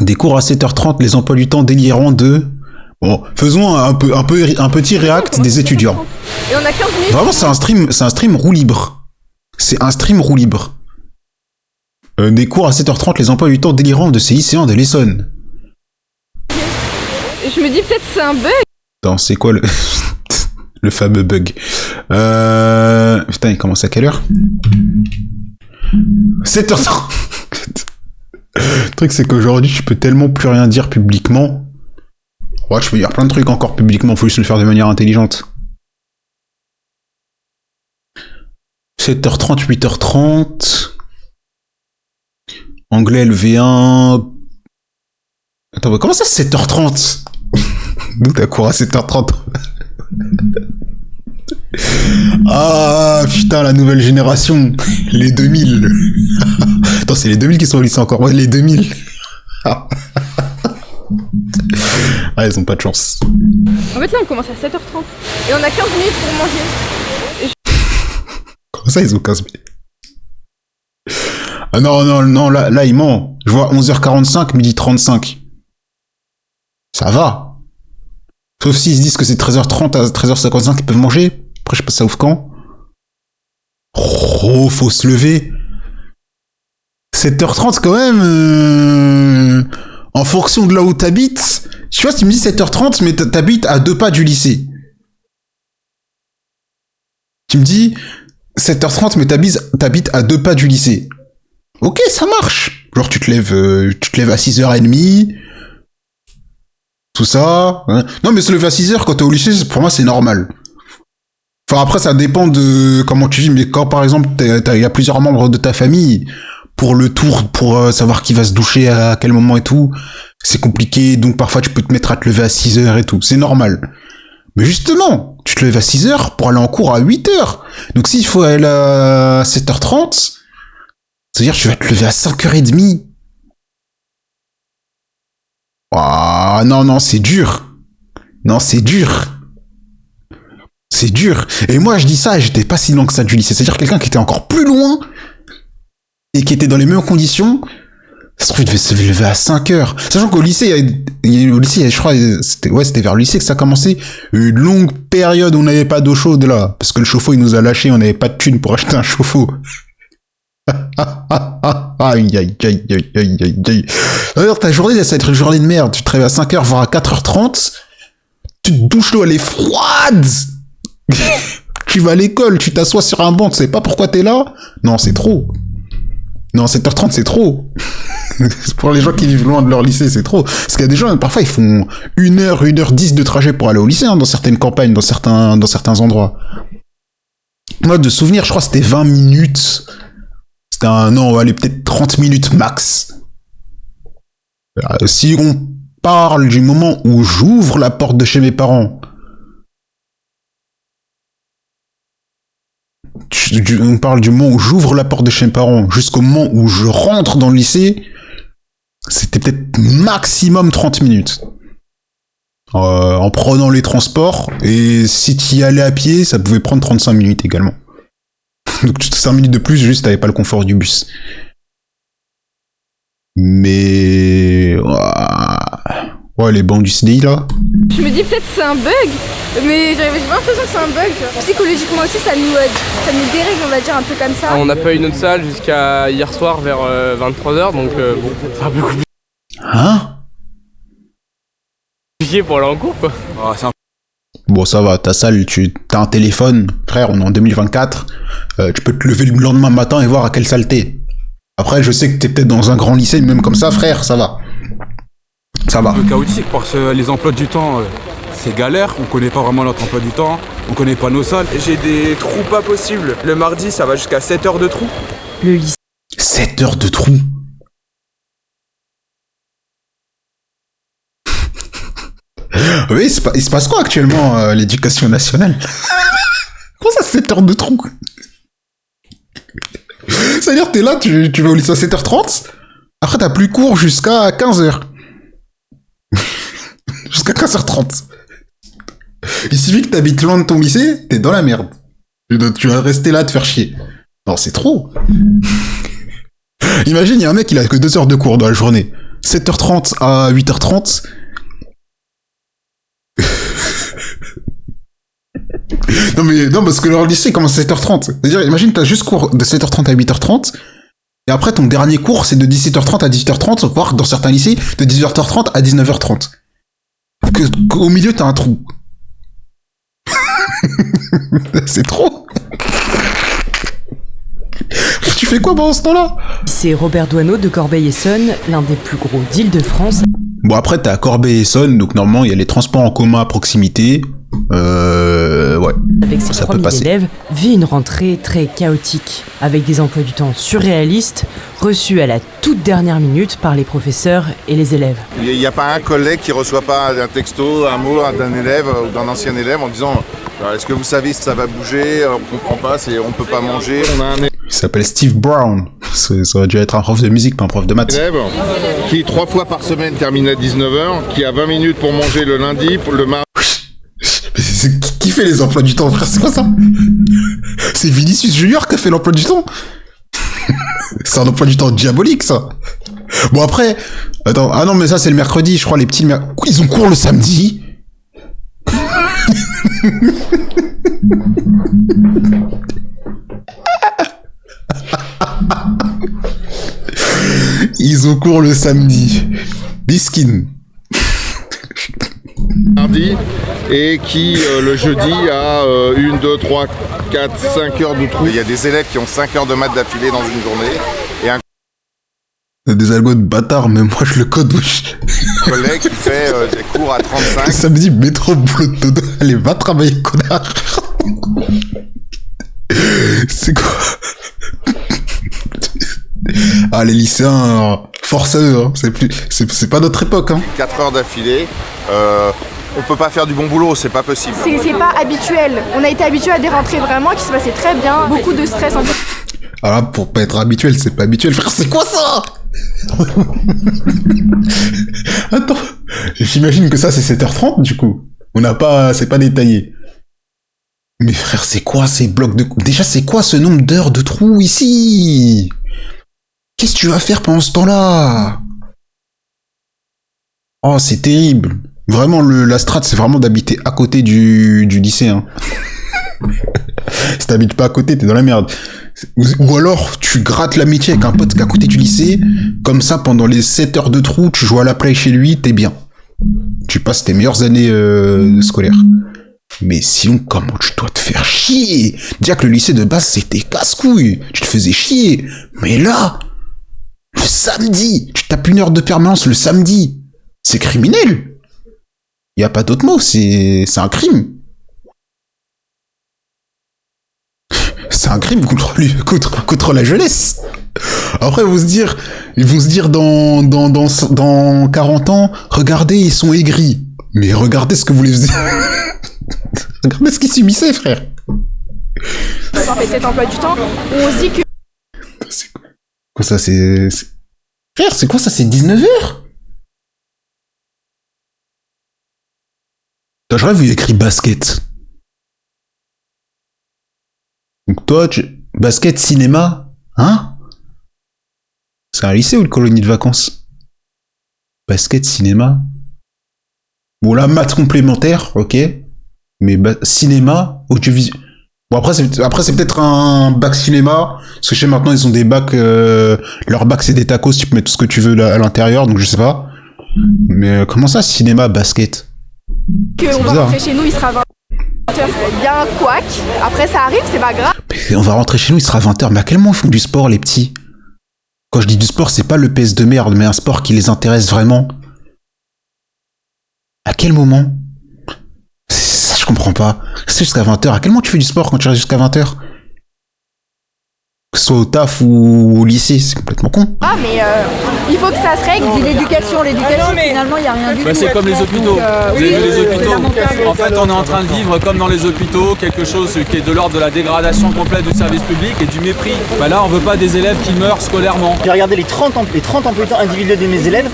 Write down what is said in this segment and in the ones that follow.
Des cours à 7h30, les emplois du temps délirants de... Bon, faisons un petit react des étudiants. Et on a 15 minutes. Vraiment, c'est un stream roue libre. C'est un stream roue libre. Des cours à 7h30, les emplois du temps délirants de ces lycéens de l'Essonne. Je me dis peut-être c'est un bug. Attends, c'est quoi le... le fameux bug? Putain, il commence à quelle heure? 7h30. Le truc, c'est qu'aujourd'hui, je peux tellement plus rien dire publiquement. Ouais, je peux dire plein de trucs encore publiquement, faut juste le faire de manière intelligente. 7h30, 8h30. Anglais LV1. Attends, comment ça 7h30? Nous, t'as cours à 7h30. Ah, putain, la nouvelle génération. Les 2000. Attends, c'est les 2000 qui sont au lycée encore. Ouais, les 2000. Ah, ils ont pas de chance. En fait là on commence à 7h30. Et on a 15 minutes pour manger. Comment ça ils ont 15 minutes? Ah non, là il ment. Je vois 11h45, midi 35. Ça va. Sauf s'ils se disent que c'est 13h30 à 13h55 qu'ils peuvent manger. Après je sais pas ça ouvre quand. Oh, faut se lever. 7h30 quand même. En fonction de là où t'habites. Tu vois, si tu me dis 7h30, mais t'habites à 2 pas du lycée. Tu me dis 7h30, mais t'habites à 2 pas du lycée. Ok, ça marche. Genre, tu te lèves à 6h30. Tout ça. Hein. Non, mais se lever à 6h quand t'es au lycée, pour moi, c'est normal. Enfin, après, ça dépend de comment tu vis, mais quand, par exemple, il y a plusieurs membres de ta famille, pour le tour, pour savoir qui va se doucher à quel moment et tout, c'est compliqué, donc parfois tu peux te mettre à te lever à 6h et tout, c'est normal. Mais justement, tu te lèves à 6h pour aller en cours à 8h. Donc s'il faut aller à 7h30, c'est-à-dire que tu vas te lever à 5h30. Ah non, c'est dur. Non, c'est dur. C'est dur. Et moi, je dis ça, j'étais pas si loin que ça du lycée. C'est-à-dire quelqu'un qui était encore plus loin et qui était dans les mêmes conditions. Ça se trouve, il devait se lever à 5h. Sachant qu'au lycée, je crois, c'était vers le lycée que ça a commencé. Une longue période où on n'avait pas d'eau chaude, là. Parce que le chauffe-eau, il nous a lâché, on n'avait pas de thunes pour acheter un chauffe-eau. Aïe. D'ailleurs, ta journée, ça va être une journée de merde. Tu te réveilles à 5h, voire à 4h30. Tu te douches, l'eau, elle est froide. Tu vas à l'école, tu t'assois sur un banc, tu sais pas pourquoi t'es là. Non, c'est trop. Non, 7h30, c'est trop. Pour les gens qui vivent loin de leur lycée, c'est trop. Parce qu'il y a des gens, parfois, ils font 1h, 1h10 de trajet pour aller au lycée, hein, dans certaines campagnes, dans certains endroits. Moi, de souvenir, je crois que c'était 20 minutes. Non, allez, peut-être 30 minutes max. Si on parle du moment où j'ouvre la porte de chez mes parents, on parle du moment où j'ouvre la porte de chez mes parents jusqu'au moment où je rentre dans le lycée, c'était peut-être maximum 30 minutes. En prenant les transports, et si tu y allais à pied, ça pouvait prendre 35 minutes également. Donc 5 minutes de plus, juste t'avais pas le confort du bus. Mais... Ouais, les bancs du CDI là. Je me dis peut-être c'est un bug, mais j'ai l'impression que c'est un bug. Psychologiquement aussi, ça nous dérègle, on va dire, un peu comme ça. On n'a pas eu notre salle jusqu'à hier soir vers 23h, donc bon, c'est un peu compliqué. Hein? Pour aller en cours, quoi. Bon, ça va, ta salle, t'as un téléphone, frère, on est en 2024, tu peux te lever le lendemain matin et voir à quelle salle t'es. Après, je sais que t'es peut-être dans un grand lycée, mais même comme ça, frère, ça va. Ça va. Un peu chaotique parce que les emplois du temps, c'est galère, on connaît pas vraiment notre emploi du temps, on connaît pas nos salles. J'ai des trous pas possibles. Le mardi, ça va jusqu'à 7 heures de trous. Le lycée. 7 heures de trou. Oui, il se passe quoi actuellement à l'éducation nationale? Comment ça, 7 heures de trou? C'est-à-dire, t'es là, tu vas au lycée à 7h30, après t'as plus cours jusqu'à 15h. Jusqu'à 15h30. Il suffit que t'habites loin de ton lycée, t'es dans la merde. Tu vas rester là à te faire chier. Non, c'est trop. Imagine, il y a un mec, il a que 2 heures de cours dans la journée. 7h30 à 8h30. Non, parce que leur lycée commence à 7h30. C'est-à-dire, imagine, t'as juste cours de 7h30 à 8h30. Et après, ton dernier cours, c'est de 17h30 à 18h30, voire dans certains lycées, de 18h30 à 19h30. Qu'au milieu, t'as un trou. C'est trop. Tu fais quoi pendant ce temps-là? C'est Robert Doisneau de Corbeil-Essonnes, l'un des plus gros d'Île-de-France. Bon, après, t'as Corbeil-Essonnes, donc normalement, il y a les transports en commun à proximité. Ouais. Avec ses ça peut 3000 passer. élèves, vit une rentrée très chaotique, avec des emplois du temps surréalistes, reçus à la toute dernière minute par les professeurs et les élèves. Il n'y a pas un collègue qui ne reçoit pas un texto, un mot d'un élève ou d'un ancien élève en disant « Est-ce que vous savez si ça va bouger? On ne comprend pas, on ne peut pas manger. » On a un Il s'appelle Steve Brown. Ça aurait dû être un prof de musique, pas un prof de maths. élève qui 3 fois par semaine termine à 19h, qui a 20 minutes pour manger le lundi, le mardi. Qui fait les emplois du temps, frère? C'est quoi ça? C'est Vinicius Junior qui a fait l'emploi du temps? C'est un emploi du temps diabolique, ça. Bon, après... Attends, ah non, mais ça, c'est le mercredi, je crois, les petits... Ils ont cours le samedi? Ils ont cours le samedi. Biskin. Mardi, et qui le jeudi a 1, 2, 3, 4, 5 heures de trou. Il y a des élèves qui ont 5 heures de maths d'affilée dans une journée, et un Des algos de bâtards, mais moi je le code wesh. collègue qui fait des cours à 35. Samedi, métro, boulot de dodo. Allez, va travailler, connard. C'est quoi? Ah, les lycéens, force à eux, hein. C'est pas notre époque, hein. 4 heures d'affilée. On peut pas faire du bon boulot, c'est pas possible. C'est pas habituel. On a été habitué à des rentrées vraiment qui se passaient très bien. Beaucoup de stress en fait. Alors là, pour pas être habituel, c'est pas habituel, frère, c'est quoi ça? Attends, j'imagine que ça c'est 7h30 du coup. C'est pas détaillé. Mais frère, c'est quoi ces blocs de... Déjà, c'est quoi ce nombre d'heures de trous ici? Qu'est-ce que tu vas faire pendant ce temps-là? Oh, c'est terrible. Vraiment, la strat, c'est vraiment d'habiter à côté du lycée, hein. Si t'habites pas à côté, t'es dans la merde. Ou alors, tu grattes l'amitié avec un pote qui est à côté du lycée, comme ça, pendant les 7 heures de trou, tu joues à la play chez lui, t'es bien. Tu passes tes meilleures années scolaires. Mais sinon, comment tu dois te faire chier? Déjà que le lycée de base, c'était casse-couille. Tu te faisais chier. Mais là, le samedi, tu tapes 1 heure de permanence le samedi. C'est criminel. Y a pas d'autre mot, c'est un crime. C'est un crime contre la jeunesse. Après, ils vont se dire dans 40 ans, regardez, ils sont aigris. Mais regardez ce que vous les faisiez. Regardez ce qu'ils subissaient, frère. En fait, cet emploi du temps où on se dit que C'est quoi ça, Frère, c'est quoi ça, c'est 19h? Je rêve où il y a écrit basket. Donc toi, basket, cinéma, hein? C'est un lycée ou une colonie de vacances? Basket, cinéma. Bon là, maths complémentaire, ok. Mais cinéma, audiovisuel. Bon après c'est peut-être un bac cinéma, parce que je sais maintenant ils ont des bacs, leur bac c'est des tacos, tu peux mettre tout ce que tu veux là, à l'intérieur, donc je sais pas. Mais comment ça, cinéma, basket? on va rentrer chez nous, il sera 20h. Il y a un couac, après ça arrive, c'est pas grave. Mais on va rentrer chez nous, il sera 20h, mais à quel moment ils font du sport les petits? Quand je dis du sport, c'est pas le PS de merde, mais un sport qui les intéresse vraiment. À quel moment? Ça, je comprends pas. C'est jusqu'à 20h. À quel moment tu fais du sport quand tu restes jusqu'à 20h? Que ce soit au taf ou au lycée, c'est complètement con. Ah, mais il faut que ça se règle. L'éducation, finalement, il n'y a rien du tout. C'est comme les hôpitaux. Vous avez vu les hôpitaux? En fait, on est en train de vivre comme dans les hôpitaux, quelque chose qui est de l'ordre de la dégradation complète du service public et du mépris. Bah là, on veut pas des élèves qui meurent scolairement. J'ai regardé les 30 emplois du temps individuels de mes élèves.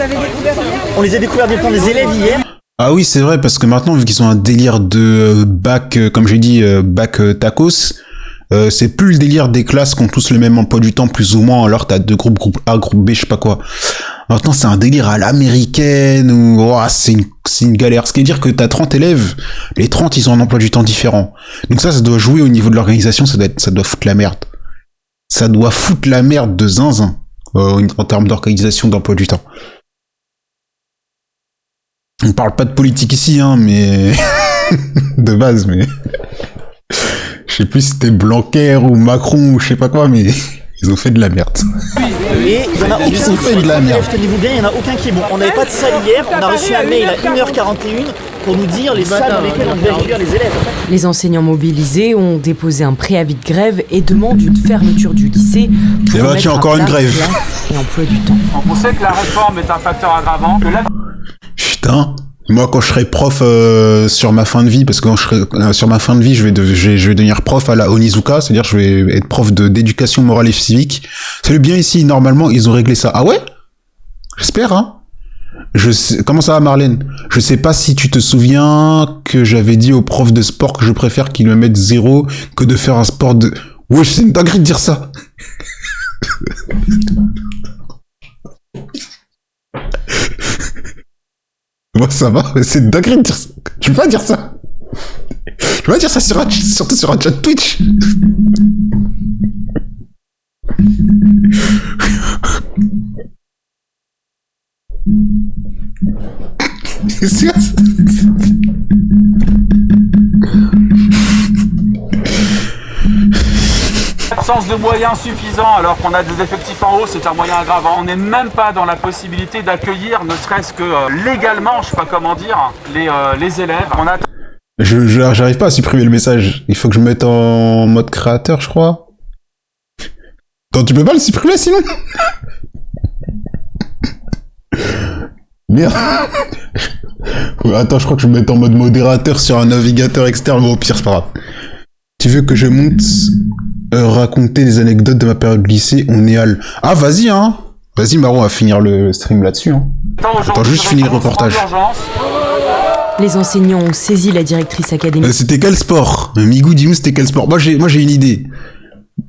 On les a découverts du temps des élèves hier. Ah oui, c'est vrai, parce que maintenant, vu qu'ils ont un délire de bac, comme j'ai dit, bac tacos, C'est plus le délire des classes qui ont tous le même emploi du temps, plus ou moins, alors t'as deux groupes, groupe A, groupe B, je sais pas quoi. Maintenant, c'est un délire à l'américaine, où c'est une galère. Ce qui veut dire que t'as 30 élèves, les 30, ils ont un emploi du temps différent. Donc ça doit jouer au niveau de l'organisation, ça doit foutre la merde. Ça doit foutre la merde de zinzin, en termes d'organisation d'emploi du temps. On parle pas de politique ici, hein, mais... de base, mais... Je sais plus si c'était Blanquer ou Macron ou je sais pas quoi, mais ils ont fait de la merde. Et il y en a aucun Ils ont fait de la merde. Tenez-vous bien, il y en a aucun qui est bon. On n'avait pas de salle hier, on a reçu un mail à 1h41 pour nous dire les salles dans lesquelles on devait accueillir les élèves. Les enseignants mobilisés ont déposé un préavis de grève et demandent une fermeture du lycée pour Et bah mettre tiens, à encore une plat grève. classe et emploi du temps. On sait que la réforme est un facteur aggravant. Putain. Moi, quand je serai prof sur ma fin de vie, parce que quand je serai sur ma fin de vie, je vais devenir prof à la Onizuka, c'est-à-dire je vais être prof d'éducation morale et civique. Salut, bien ici, normalement, ils ont réglé ça. Ah ouais? J'espère, hein? Comment ça va, Marlène? Je sais pas si tu te souviens que j'avais dit aux profs de sport que je préfère qu'ils me mettent 0 que de faire un sport de... Ouais, c'est une dinguerie de dire ça. Moi, ça va, c'est une dinguerie de dire ça. Je peux pas dire ça. Je peux pas dire ça surtout sur un chat Twitch. Absence de moyens suffisants alors qu'on a des effectifs en hausse, c'est un moyen aggravant. On n'est même pas dans la possibilité d'accueillir, ne serait-ce que légalement, je sais pas comment dire, les élèves. On a... J'arrive pas à supprimer le message. Il faut que je me mette en mode créateur, je crois. Attends, tu peux pas le supprimer sinon? Merde. Attends, je crois que je vais me mettre en mode modérateur sur un navigateur externe, mais au pire, c'est pas grave. Tu veux que je monte raconter des anecdotes de ma période lycée, on est al... Ah, vas-y, hein. Vas-y, Maro, on va finir le stream là-dessus, hein. Attends, juste finir le reportage. Les enseignants ont saisi la directrice académique. C'était quel sport? Migou, dis-nous, c'était quel sport? Moi, j'ai une idée.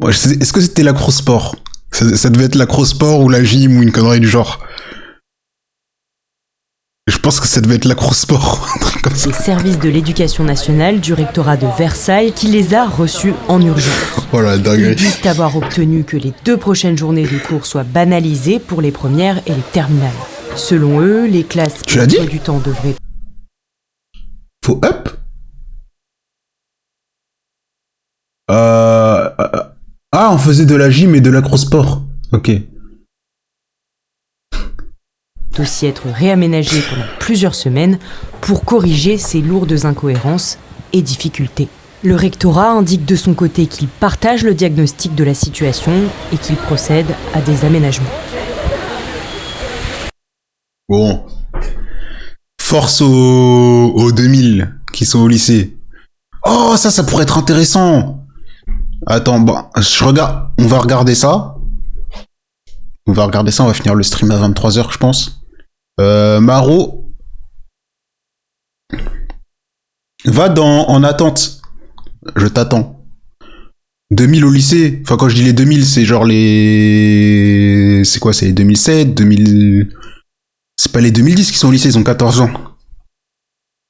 Est-ce que c'était l'acrosport? Ça devait être l'acrosport ou la gym ou une connerie du genre. Je pense que ça devait être l'acrosport, un truc comme ça. Les services de l'éducation nationale du rectorat de Versailles qui les a reçus en urgence. Oh la Ils dinguerie. disent avoir obtenu que les 2 prochaines journées de cours soient banalisées pour les premières et les terminales. Selon eux, les classes Tu l'as dit du temps devraient... Faut up? Ah, on faisait de la gym et de l'acrosport. Ok. aussi être réaménagées pendant plusieurs semaines pour corriger ces lourdes incohérences et difficultés. Le rectorat indique de son côté qu'il partage le diagnostic de la situation et qu'il procède à des aménagements. Bon. Force aux 2000 qui sont au lycée. Oh, ça pourrait être intéressant. Attends, bon, on va regarder ça. On va finir le stream à 23h, je pense. Maro. Va en attente. Je t'attends. 2000 au lycée. Enfin, quand je dis les 2000, c'est genre les... C'est quoi, c'est les 2007, 2000... C'est pas les 2010 qui sont au lycée, ils ont 14 ans.